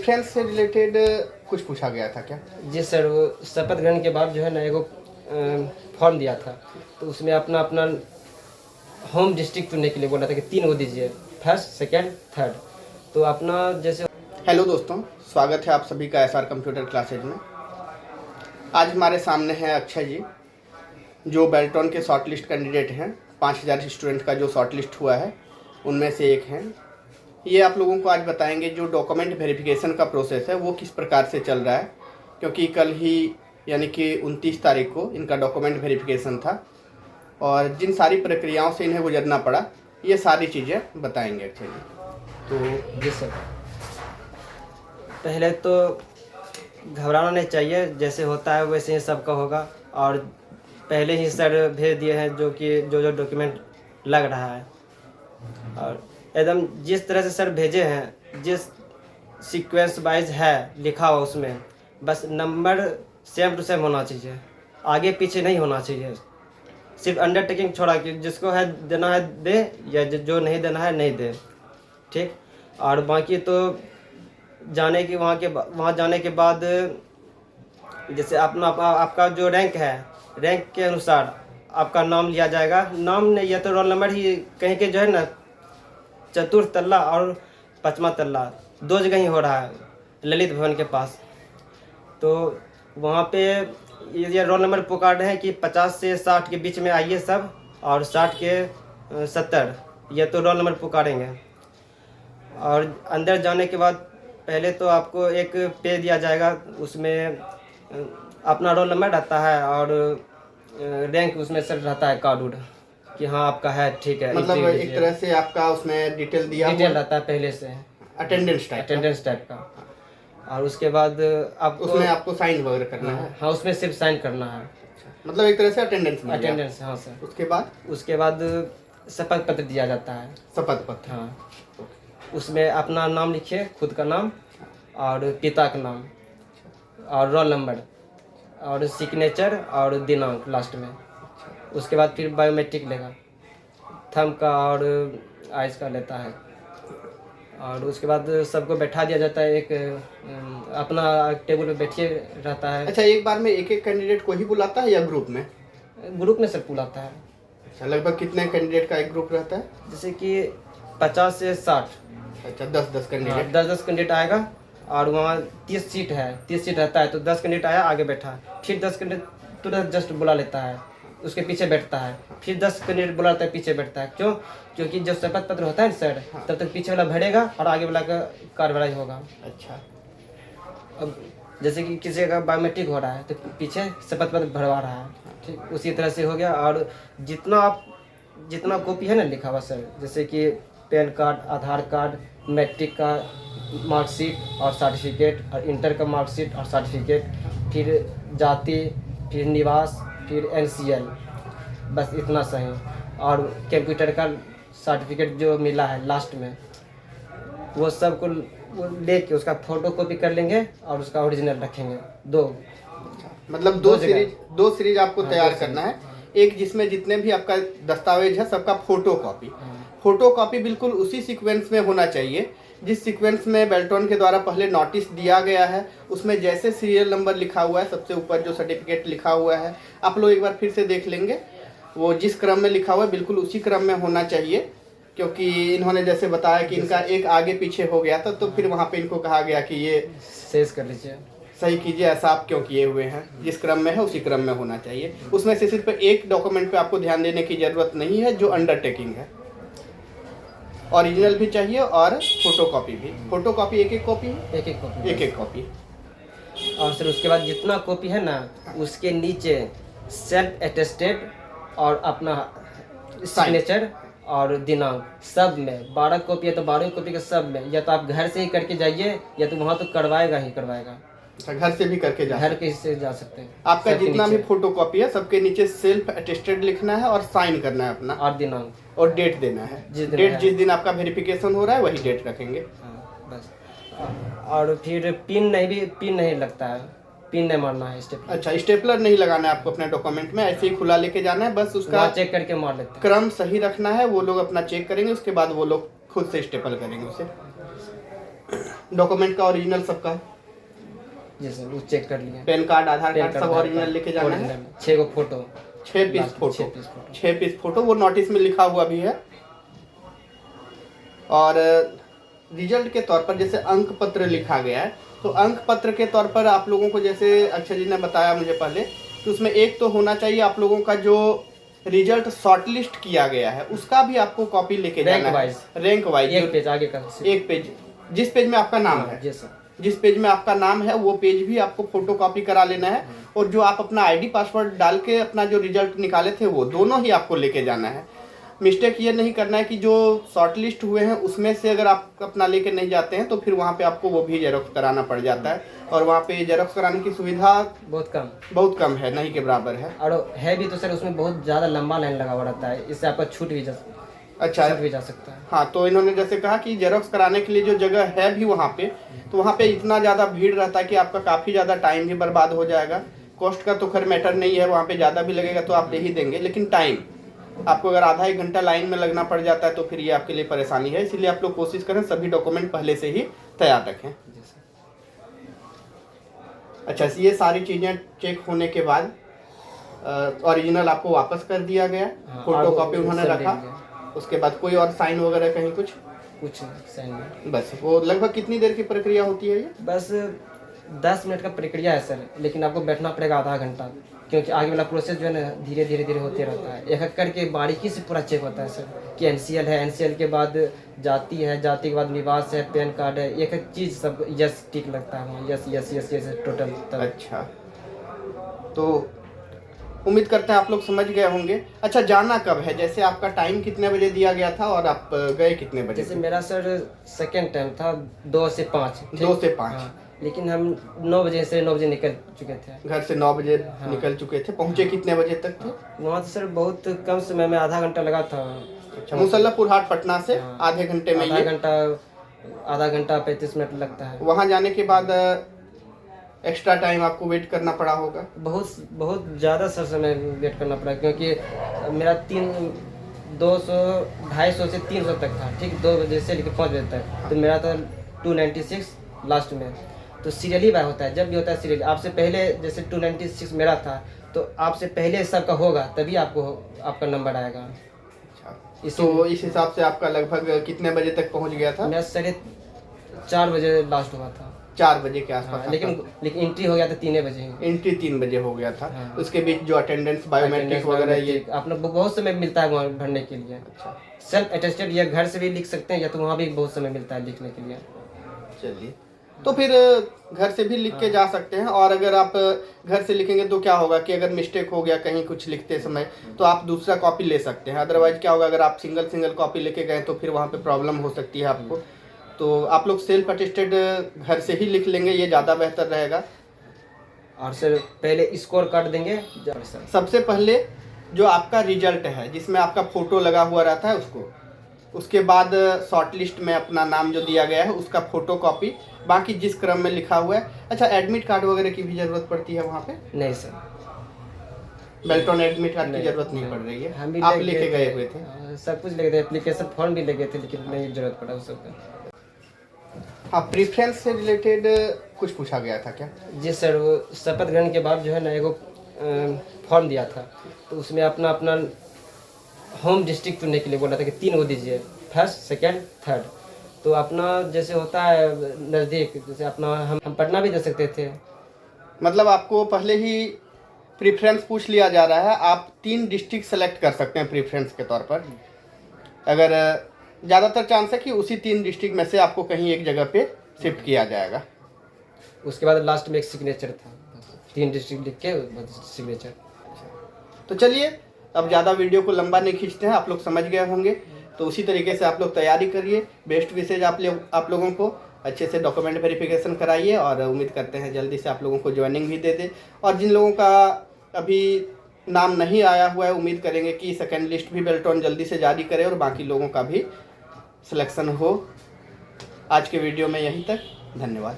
Difference से related कुछ पूछा गया था क्या? जी सर, वो शपथ ग्रहण के बाद जो है ना एगो फॉर्म दिया था, तो उसमें अपना अपना होम डिस्ट्रिक्ट चुनने के लिए बोला था कि 3 वो दीजिए, फर्स्ट, सेकंड, थर्ड। तो अपना जैसे हेलो दोस्तों, स्वागत है आप सभी का एसआर कंप्यूटर क्लासेज में। आज हमारे सामने हैं अक्षय जी, जो बेल्ट्रॉन के शॉर्ट लिस्ट कैंडिडेट हैं। 5000 स्टूडेंट का जो शॉर्ट लिस्ट हुआ है उनमें से एक हैं। ये आप लोगों को आज बताएंगे जो डॉक्यूमेंट वेरिफिकेशन का प्रोसेस है वो किस प्रकार से चल रहा है, क्योंकि कल ही यानी कि 29 तारीख को इनका डॉक्यूमेंट वेरिफिकेशन था और जिन सारी प्रक्रियाओं से इन्हें गुजरना पड़ा ये सारी चीज़ें बताएंगे अक्षय जी। तो जी सर, पहले तो घबराना नहीं चाहिए, जैसे होता है वैसे ही सबका होगा। और पहले ही सर भेज दिए हैं जो कि जो डॉक्यूमेंट लग रहा है, और एकदम जिस तरह से सर भेजे हैं, जिस सीक्वेंस वाइज है लिखा हुआ उसमें, बस नंबर सेम टू सेम होना चाहिए, आगे पीछे नहीं होना चाहिए। सिर्फ अंडरटेकिंग छोड़ा कि जिसको है देना है दे, या जो नहीं देना है नहीं दे, ठीक। और बाकी तो वहाँ जाने के बाद जैसे आपका जो रैंक है, रैंक के अनुसार आपका नाम लिया जाएगा। नाम नहीं, या तो रोल नंबर ही कहीं के जो है ना, चतुर्थ तल्ला और 5वां तल्ला 2 जगह ही हो रहा है, ललित भवन के पास। तो वहाँ पे ये रोल नंबर पुकार रहे हैं कि 50 से 60 के बीच में आइए सब, और 60 के 70, ये तो रोल नंबर पुकारेंगे। और अंदर जाने के बाद पहले तो आपको एक पे दिया जाएगा, उसमें अपना रोल नंबर रहता है और रैंक उसमें सर रहता है, कार्ड उड कि हाँ आपका है, ठीक है। मतलब एक तरह से आपका उसमें डिटेल रहता है पहले से, अटेंडेंस टाइप का। और उसके बाद उसमें आपको साइन वगैरह करना है। हाँ, उसमें सिर्फ साइन करना है। मतलब एक तरह से अटेंडेंस। हाँ सर। उसके बाद शपथ पत्र दिया जाता है। शपथ पत्र, हाँ। उसमें अपना नाम लिखिए, खुद का नाम और पिता का नाम और रोल नंबर और सिग्नेचर और दिनांक लास्ट में। उसके बाद फिर बायोमेट्रिक लेगा, थंब का और आइज का लेता है। और उसके बाद सबको बैठा दिया जाता है, एक अपना टेबल पे बैठिए रहता है। अच्छा, एक बार में एक एक कैंडिडेट को ही बुलाता है या ग्रुप में? ग्रुप में सब बुलाता है। अच्छा, लगभग कितने कैंडिडेट का एक ग्रुप रहता है? जैसे कि 50 से 60। अच्छा, 10-10 कैंडिडेट। 10-10 कैंडिडेट आएगा, और वहाँ 30 सीट है, 30 सीट रहता है, तो 10 कैंडिडेट आया आगे बैठा, फिर 10 कैंडिडेट तुरंत जस्ट बुला लेता है, उसके पीछे बैठता है, फिर 10 कैंडिडेट बुलाता है, पीछे बैठता है। क्यों? क्योंकि जब शपथ पत्र होता है ना सर, तब तक पीछे वाला भरेगा और आगे वाला का कार्रवाई होगा। अच्छा, अब जैसे कि किसी का बायोमेट्रिक हो रहा है तो पीछे शपथ पत्र भरवा रहा है, ठीक उसी तरह से हो गया। और जितना कॉपी है ना लिखा हुआ सर, जैसे कि पैन कार्ड, आधार कार्ड, मैट्रिक का मार्कशीट और सर्टिफिकेट, और इंटर का मार्कशीट और सर्टिफिकेट, फिर जाति, फिर निवास, फिर NCL, बस इतना सही। और कंप्यूटर का सर्टिफिकेट जो मिला है लास्ट में, वो सब को वो लेके उसका फोटो कॉपी कर लेंगे और उसका ओरिजिनल रखेंगे। मतलब दो सीरीज आपको तैयार करना है। एक जिसमें जितने भी आपका दस्तावेज है सबका फोटो कॉपी बिल्कुल उसी सीक्वेंस में होना चाहिए जिस सीक्वेंस में बेल्ट्रॉन के द्वारा पहले नोटिस दिया गया है। उसमें जैसे सीरियल नंबर लिखा हुआ है, सबसे ऊपर जो सर्टिफिकेट लिखा हुआ है, आप लोग एक बार फिर से देख लेंगे, वो जिस क्रम में लिखा हुआ है बिल्कुल उसी क्रम में होना चाहिए। क्योंकि इन्होंने जैसे बताया कि इनका एक आगे पीछे हो गया था, तो फिर वहाँ पे इनको कहा गया कि ये सेस कर लीजिए, सही कीजिए, ऐसा आप क्यों किए हुए हैं। जिस क्रम में है उसी क्रम में होना चाहिए। उसमें से सिर्फ एक डॉक्यूमेंट पे आपको ध्यान देने की ज़रूरत नहीं है, जो अंडरटेकिंग है। ओरिजिनल भी चाहिए और फोटोकॉपी भी। फोटोकॉपी एक कॉपी। और सर उसके बाद जितना कॉपी है ना, उसके नीचे सेल्फ अटेस्टेड और अपना सिग्नेचर और दिनांक, सब में 12 कॉपी है तो 12 कॉपी के सब में, या तो आप घर से ही करके जाइए या तो वहाँ तो करवाएगा। अच्छा, घर से भी करके जा सकते हैं। आपका जितना भी फोटोकॉपी है सबके नीचे सेल्फ अटेस्टेड लिखना है और साइन करना है अपना, और दिनांक और डेट देना है। जिस दिन आपका वेरिफिकेशन हो रहा है वही डेट रखेंगे। बस। और फिर पिन नहीं लगता है, पिन नहीं मारना है, स्टेपलर। अच्छा, स्टेपलर नहीं लगाना है आपको अपने डॉक्यूमेंट में, ऐसे ही खुला लेके जाना है। बस उसका चेक करके मार लेते हैं, क्रम सही रखना है। वो लोग अपना चेक करेंगे, उसके बाद वो लोग खुद से स्टेपल करेंगे उसे। डॉक्यूमेंट का ओरिजिनल सबका, जी सर वो चेक कर लिया। PAN card, Aadhaar PAN card card, सब आधार ओरिजिनल कार्ड, लेके जाना है। ओरिजिनल 6 गो photo, 6 piece last photo, 6 piece photo. 6 piece photo वो नोटिस में लिखा हुआ भी है। और रिजल्ट के तौर पर जैसे अंक पत्र लिखा गया है, तो अंक पत्र के तौर पर आप लोगों को जैसे अक्षय जी ने बताया मुझे पहले, तो उसमें एक तो होना चाहिए आप लोगों का जो रिजल्ट शॉर्टलिस्ट किया गया है उसका भी आपको कॉपी लेके रैंक जाना है। वाइज, रैंक वाइज एक पेज आगे का, एक पेज, जिस पेज में आपका नाम है, जी सर, जिस पेज में आपका नाम है वो पेज भी आपको फोटो कॉपी करा लेना है। और जो आप अपना आईडी पासवर्ड डाल के अपना जो रिजल्ट निकाले थे वो दोनों ही आपको लेके जाना है। मिस्टेक ये नहीं करना है कि जो शॉर्टलिस्ट हुए हैं उसमें से अगर आप अपना लेके नहीं जाते हैं तो फिर वहाँ पे आपको वो भी जेरोक्स कराना पड़ जाता है, और वहाँ पे जेरोक्स कराने की सुविधा बहुत कम है, नहीं के बराबर है। और है भी तो सर उसमें बहुत ज़्यादा लंबा लाइन लगा हुआ रहता है, इससे आपका छूट भी जा सकता है। हाँ, तो इन्होंने जैसे कहा कि जेरोक्स कराने के लिए जो जगह है भी वहाँ पे, तो वहाँ पे इतना ज़्यादा भीड़ रहता है कि आपका काफ़ी ज़्यादा टाइम भी बर्बाद हो जाएगा। कॉस्ट का तो खैर मैटर नहीं है, वहाँ पे ज़्यादा भी लगेगा तो आप दे ही देंगे, लेकिन टाइम आपको अगर आधा एक घंटा लाइन में लगना पड़ जाता है तो फिर ये आपके लिए परेशानी है। इसलिए आप लोग कोशिश करें सभी डॉक्यूमेंट पहले से ही तैयार रखें। अच्छा, ये सारी चीज़ें चेक होने के बाद ओरिजिनल आपको वापस कर दिया गया, फोटो कॉपी उन्होंने रखा, उसके बाद कोई और साइन वगैरह कहीं कुछ साइन नहीं। बस वो लगभग कितनी देर की प्रक्रिया होती है ये? बस 10 मिनट का प्रक्रिया है सर, लेकिन आपको बैठना पड़ेगा आधा घंटा, क्योंकि आगे वाला प्रोसेस जो है ना धीरे धीरे होते रहता है। एक एक करके बारीकी से पूरा चेक होता है सर कि एनसीएल है, एनसीएल के बाद जाति है, जाति के बाद निवास है, पैन कार्ड है, एक एक चीज़ सब यस टिक लगता है वहाँ, yes yes yes yes total तब। अच्छा, तो उम्मीद करते हैं आप लोग समझ गए होंगे। अच्छा, जाना कब है? जैसे आपका टाइम कितने बजे दिया गया था और आप गए कितने बजे? जैसे मेरा सर सेकेंड टाइम था 2 से 5। 2 से 5। हाँ, लेकिन हम 9 बजे निकल चुके थे घर से 9 बजे निकल चुके थे। पहुँचे कितने बजे तक थे? वहाँ तो सर बहुत कम समय में, आधा घंटा लगा था। अच्छा, मुसल्लापुर हाट पटना से आधे घंटे में, आधा घंटा 35 मिनट लगता है। वहाँ जाने के बाद एक्स्ट्रा टाइम आपको वेट करना पड़ा होगा? बहुत ज़्यादा सर समय वेट करना पड़ा, क्योंकि मेरा 250 से 300 तक था, ठीक, 2 बजे से लेकर 5 बजे तक, तो मेरा था 296 लास्ट में। तो सीरियली बाय होता है, जब भी होता है सीरियली, आपसे पहले जैसे 296 मेरा था तो आपसे पहले सबका होगा तभी आपका नंबर आएगा। तो इस हिसाब से आपका लगभग कितने बजे तक पहुंच गया था? मेरा 4:30 बजे लास्ट हुआ था। 4 बजे के आसपास। हाँ, लेकिन एंट्री हो गया था 3 बजे। एंट्री 3 बजे हो गया था। हाँ। उसके बीच जो अटेंडेंस बायोमेट्रिक वगैरह ये आपने बहुत समय मिलता है वहाँ भरने के लिए। अच्छा, सेल्फ अटेस्टेड या घर से भी लिख सकते हैं, या तो वहाँ भी बहुत समय मिलता है लिखने के लिए। चलिए, तो फिर घर से भी लिख के जा सकते हैं। और अगर आप घर से लिखेंगे तो क्या होगा कि अगर मिस्टेक हो गया कहीं कुछ लिखते समय तो आप दूसरा कॉपी ले सकते हैं। अदरवाइज क्या होगा, अगर आप सिंगल कॉपी लेके गए तो फिर वहाँ पे प्रॉब्लम हो सकती है आपको। तो आप लोग सेल्फ अटेस्टेड घर से ही लिख लेंगे, ये ज़्यादा बेहतर रहेगा। और सर पहले स्कोर कार्ड देंगे सबसे पहले जो आपका रिजल्ट है जिसमें आपका फ़ोटो लगा हुआ रहता है उसको, उसके बाद शॉर्ट लिस्ट में अपना नाम जो दिया गया है उसका फ़ोटो कॉपी, बाकी जिस क्रम में लिखा हुआ है। अच्छा, एडमिट कार्ड वगैरह की भी ज़रूरत पड़ती है वहाँ पे? नहीं सर, बेल्टॉन एडमिट कार्ड की ज़रूरत नहीं पड़ रही है। हम भी आप लेके गए हुए थे? सब कुछ लेके थे, एप्लीकेशन फॉर्म भी लेके थे, लेकिन नहीं जरूरत पड़ा उस सबका। हाँ, प्रेफरेंस से रिलेटेड कुछ पूछा गया था क्या? जी सर, वो शपथ ग्रहण के बाद जो है ना एगो फॉर्म दिया था, तो उसमें अपना होम डिस्ट्रिक्ट चुनने के लिए बोला था कि 3 गो दीजिए, फर्स्ट, सेकंड, थर्ड। तो अपना जैसे होता है नज़दीक, जैसे अपना हम पटना भी दे सकते थे। मतलब आपको पहले ही प्रेफरेंस पूछ लिया जा रहा है, आप 3 डिस्ट्रिक्ट सेलेक्ट कर सकते हैं प्रेफरेंस के तौर पर। अगर ज़्यादातर चांस है कि उसी 3 डिस्ट्रिक्ट में से आपको कहीं एक जगह पे शिफ्ट किया जाएगा। उसके बाद लास्ट में एक सिग्नेचर था, 3 डिस्ट्रिक्ट लिख के सिग्नेचर। तो चलिए, अब ज़्यादा वीडियो को लंबा नहीं खींचते हैं, आप लोग समझ गए होंगे। तो उसी तरीके से आप लोग तैयारी करिए। बेस्ट विशेज आप लोगों को अच्छे से डॉक्यूमेंट वेरिफिकेशन कराइए, और उम्मीद करते हैं जल्दी से आप लोगों को ज्वाइनिंग भी दे दे। और जिन लोगों का अभी नाम नहीं आया हुआ है, उम्मीद करेंगे कि सेकेंड लिस्ट भी बेल्टॉन जल्दी से जारी करे और बाकी लोगों का भी सिलेक्शन हो। आज के वीडियो में यहीं तक, धन्यवाद।